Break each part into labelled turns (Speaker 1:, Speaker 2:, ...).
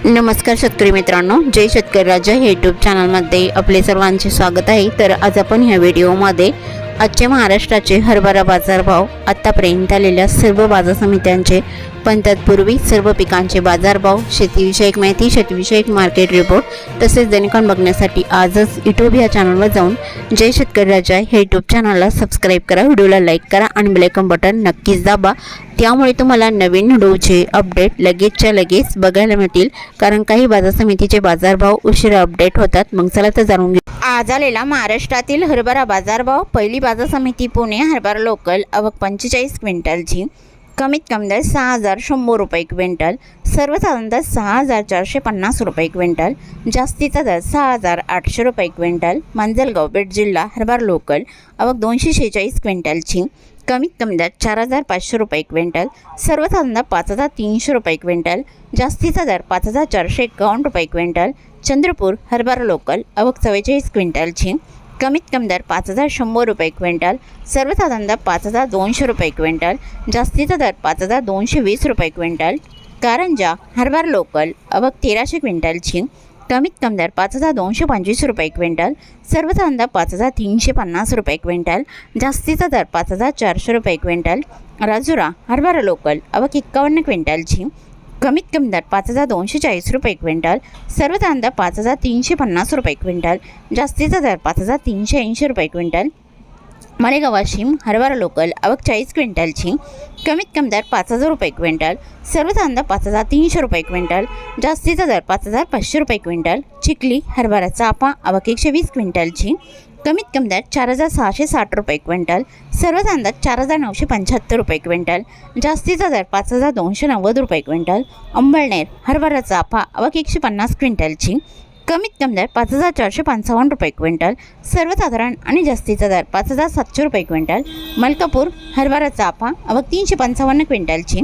Speaker 1: नमस्कार शेतकरी मित्रांनो, जय शेतकरी राजा हे यूट्यूब चॅनलमध्ये आपले सर्वांचे स्वागत आहे। तर आज आपण ह्या व्हिडिओमध्ये आजचे महाराष्ट्राचे हरभरा बाजारभाव, आतापर्यंत आलेल्या सर्व बाजार समित्यांचे, पण तत्पूर्वी सर्व पिकांचे बाजारभाव, शेतीविषयक माहिती, शेतीविषयक मार्केट रिपोर्ट तसेच दैनिकांन बघण्यासाठी आजच यूट्यूब या चॅनलवर जाऊन जय शेतकरी राजा हे यूट्यूब चॅनलला सबस्क्राईब करा, व्हिडिओला लाईक करा आणि बेल आयकॉन बटन नक्कीच दाबा। त्यामुळे तुम्हाला नवीन व्हिडिओचे अपडेट लगेचच्या लगेच बघायला मिळतील, कारण काही बाजार समितीचे बाजारभाव उशिरा अपडेट होतात। मग चला तर जाणून घेऊ आज आलेला महाराष्ट्रातील हरभरा बाजारभाव। पहिली बाजार समिती पुणे, हरभरा लोकल आवक 45 क्विंटलची, कमीत कमी दर 6100 रुपये क्विंटल, सर्वसाधारण दर 6450 रुपये क्विंटल, जास्तीचा दर 6800 रुपये क्विंटल। मांजलगाव बीड जिल्हा हरभरा लोकल आवक 246 क्विंटलची, कमीत कमी दर 4500 रुपये क्विंटल, सर्वसाधारण दर 5300 रुपये क्विंटल, जास्तीचा दर 5451 रुपये क्विंटल। चंद्रपूर हरभरा लोकल आवक 44 क्विंटलची, कमीत कमी दर 5100 रुपये क्विंटल, सर्वसाधारण दर 5200 रुपये क्विंटल, जास्तीचा दर 5220 रुपये क्विंटल। कारंजा हरभरा लोकल आवक 1300 क्विंटलची, कमीत कमी दर 5225 रुपये क्विंटल, सर्वसाधारण दर 5350 रुपये क्विंटल, जास्तीचा दर 5400 रुपये क्विंटल। राजुरा हरभरा लोकल आवक 51 क्विंटलची, कमीत कमी दर 5240 रुपये क्विंटल, सर्वसाधारण दर 5350 रुपये क्विंटल, जास्तीचा दर 5380 रुपये क्विंटल। मालेगाव वाशिम हरभरा लोकल आवक 40 क्विंटलची, कमीत कमी दर 5000 रुपये क्विंटल, सर्वसाधारण दर 5300 रुपये क्विंटल, जास्तीचा दर 5500 रुपये क्विंटल। चिखली हरभरा चाफा आवक 120 क्विंटलची, कमीत कमी दर 4660 रुपये क्विंटल, सर्वसाधारण दर 4975 रुपये क्विंटल, जास्तीचा दर 5290 रुपये क्विंटल। अंबळनेर हरभरा चाफा आवक 150 क्विंटलची, कमीत कमी दर 5455 रुपये क्विंटल, सर्वसाधारण आणि जास्तीचा दर 5700 रुपये क्विंटल। मलकापूर हरभरा चाफा आवक 355 क्विंटलची,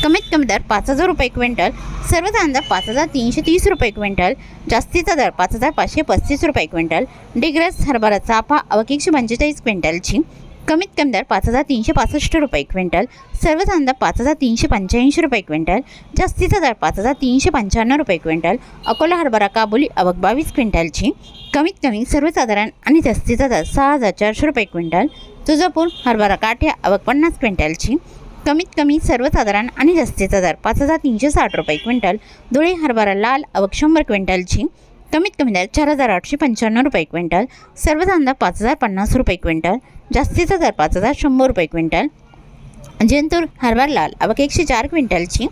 Speaker 1: कमीत कमी दर 5000 रुपये क्विंटल, सर्वसाधारण दर 5330 रुपये क्विंटल, जास्तीचा दर 5535 रुपये क्विंटल। डिग्रस हरभरा चाफा आवक 145 क्विंटलची, कमीत कमी दर 5365 रुपये क्विंटल, सर्वसाधारण दर 5385 रुपये क्विंटल, जास्तीचा दर 5395 रुपये क्विंटल। अकोला हरभरा काबुली आवक 22 क्विंटलची, कमीत कमी सर्वसाधारण आणि जास्तीचा दर 6400 रुपये क्विंटल। तुळजापूर हरभरा काठ्या आवक 50 क्विंटलची, कमीत कमी सर्वसाधारण आणि जास्तीचा दर 5360 रुपये क्विंटल। धुळे हरभरा लाल आवक 100 क्विंटलची, कमीत कमी दर 4895 रुपये क्विंटल, सर्वसाधारण दर 5050 रुपये क्विंटल, जास्तीचा दर 5100 रुपये क्विंटल। जिंतूर हरभरा लाल आवक 104 क्विंटलची,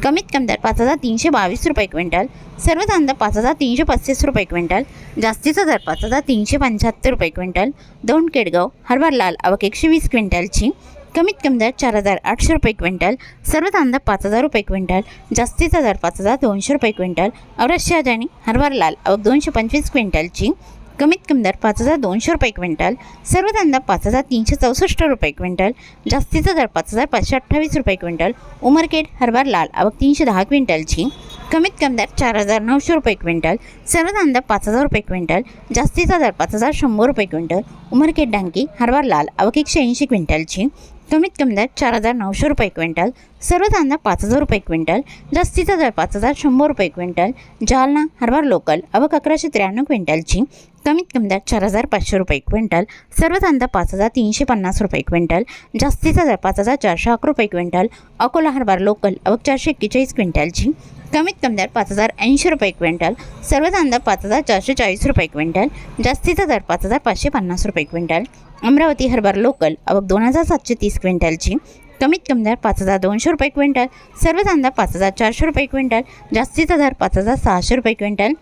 Speaker 1: कमीत कमी दर 5322 रुपये क्विंटल, सर्वसाधारण दर 5335 रुपये क्विंटल, जास्तीचा दर 5375 रुपये क्विंटल। दौंड केडगाव हरभरा लाल आवक 120 क्विंटलची, कमीत कमी दर 4800 रुपये क्विंटल, सर्वसाधारण दर 5000 रुपये क्विंटल, जास्तीचा दर 5200 रुपये क्विंटल। औरंगाबाद शहाजानी हरभरा लाल आवक 225 क्विंटलची, कमीत कमी दर 5200 रुपये क्विंटल, सर्वसाधारण दर 5364 रुपये क्विंटल, जास्तीचा दर 5528 रुपये क्विंटल। उमरखेड हरभरा लाल आवक 310 क्विंटलची, कमीत कमी दर 4900 रुपये क्विंटल, सर्वसाधारण दर 5000 रुपये क्विंटल, जास्तीचा दर 5100 रुपये क्विंटल। उमरखेड डांगी हरभरा लाल आवक 180 क्विंटलची, कमीत कमी दर 4900 रुपये क्विंटल, सर्वसाधारण दर 5000 रुपये क्विंटल, जास्तीचा दर 5100 रुपये क्विंटल। जालना हरभरा लोकल आवक 1193 क्विंटलची, कमीत कमी दर 4500 रुपये क्विंटल, सर्वसाधारण दर 5350 रुपये क्विंटल, जास्तीचा दर 5411 रुपये क्विंटल। अकोला हरभरा लोकल आवक 441 क्विंटलची, कमीत कमी दर 5080 रुपये क्विंटल, सर्वसाधारण दर 5440 रुपये क्विंटल, जास्तीचा दर 5550 रुपये क्विंटल। अमरावती हरभरा लोकल आवक 2730 क्विंटलची, कमीत कमी दर 5200 रुपये क्विंटल, सर्वसाधारण दर 5400 रुपये क्विंटल, जास्तीचा दर 5600 रुपये क्विंटल।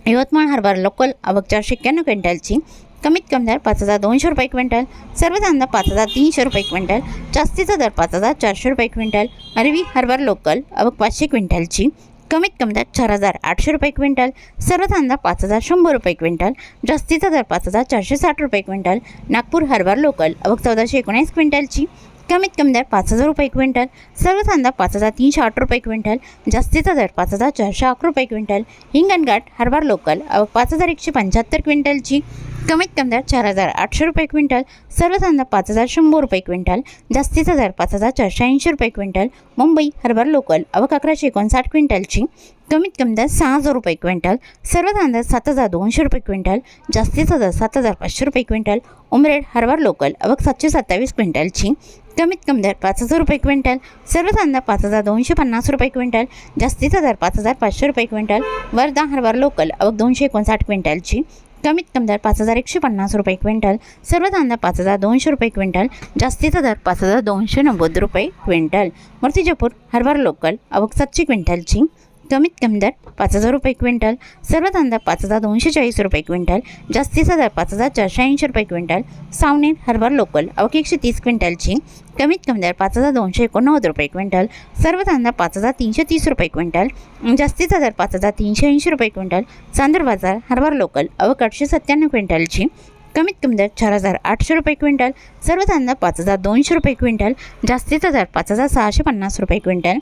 Speaker 1: यवतमाळ हरभरा लोकल आवक 491 क्विंटलची, कमीत कमी दर 5200 रुपये क्विंटल, सर्वसाधारण दर 5300 रुपये क्विंटल, जास्तीचा दर 5400 रुपये क्विंटल। अरवी हरभरा लोकल आवक 500 क्विंटलची, कमीत कमी दर 4800 रुपये क्विंटल, सर्वसाधारण दर 5100 रुपये क्विंटल, जास्तीचा दर 5460 रुपये क्विंटल। नागपूर हरभरा लोकल आवक 1419 क्विंटलची, कमीत कमी दर 5,000 रुपये क्विंटल. सर्व कांदा 5,308 रुपये क्विंटल. जास्तीचा दर 5,411 रुपये क्विंटल. हिंगणघाट हरभरा लोकल आवक 5,175 क्विंटलची. कमीत कमी दर 4,800 रुपये क्विंटल. सर्व कांदा 5,100 रुपये क्विंटल. जास्तीचा दर 5,480 रुपये क्विंटल. मुंबई हरभरा लोकल आवक 1,159 क्विंटलची. कमीत कमी दर 6,000 रुपये क्विंटल. सर्व कांदा 7,200 रुपये क्विंटल. जास्तीचा दर 7,500 रुपये क्विंटल. उमरेड हरभरा लोकल आवक 727 क्विंटलची. कमीत कमी दर 5,000 रुपये क्विंटल. सर्व कांदा 5,250 रुपये क्विंटल. जास्तीचा दर 5,500 रुपये क्विंटल. वर्धा हरभरा लोकल आवक 259 क्विंटलची. कमीत कमी दर 5,150 रुपये क्विंटल. सर्व कांदा 5,200 रुपये क्विंटल. जास्तीचा दर 5,290 रुपये क्विंटल. मूर्तिजापूर हरभरा लोकल आवक 700 क्विंटलची. कमीत कमी दर 5,000 रुपये क्विंटल. सर्व कांदा 5,240 रुपये क्विंटल. जास्तीचा दर 5,480 रुपये क्विंटल. सावनेर हरभरा लोकल आवक 130 क्विंटलची. कमीत कमी दर 5,289 रुपये क्विंटल. सर्व कांदा 5,330 रुपये क्विंटल. जास्तीचा दर 5,380 रुपये क्विंटल. चांदूर बाजार हरभरा लोकल आवक 897 क्विंटलची. कमीत कमी दर 4,800 रुपये क्विंटल. सर्व कांदा 5,200 रुपये क्विंटल. जास्तीचा दर 5,650 रुपये क्विंटल.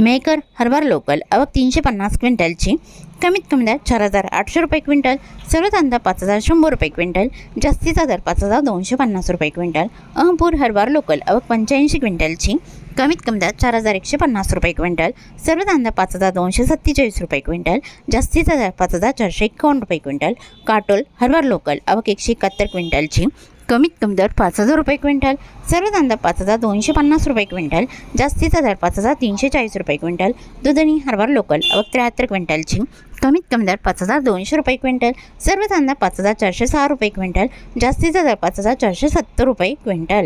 Speaker 1: मेकर हरभरा लोकल आवक 350 क्विंटलची. कमीत कमी दर 4,800 रुपये क्विंटल. सर्व कांदा 5,100 रुपये क्विंटल. जास्तीचा दर 5,250 रुपये क्विंटल. अहमपूर हरभरा लोकल आवक 85 क्विंटलची. कमीत कमी दर 4,150 रुपये क्विंटल. सर्व कांदा 5,247 रुपये क्विंटल. जास्तीचा दर 5,451 रुपये क्विंटल. काटोल हरभरा लोकल आवक 171 क्विंटलची. कमीत कमी दर 5,000 रुपये क्विंटल. सर्व कांदा 5,250 रुपये क्विंटल. जास्तीचा दर 5,340 रुपये क्विंटल. दुधनी हरभरा लोकल आवक 73 क्विंटलची. कमीत कमी दर 5,200 रुपये क्विंटल. सर्व कांदा 5,406 रुपये क्विंटल. जास्तीचा दर 5,470 रुपये क्विंटल.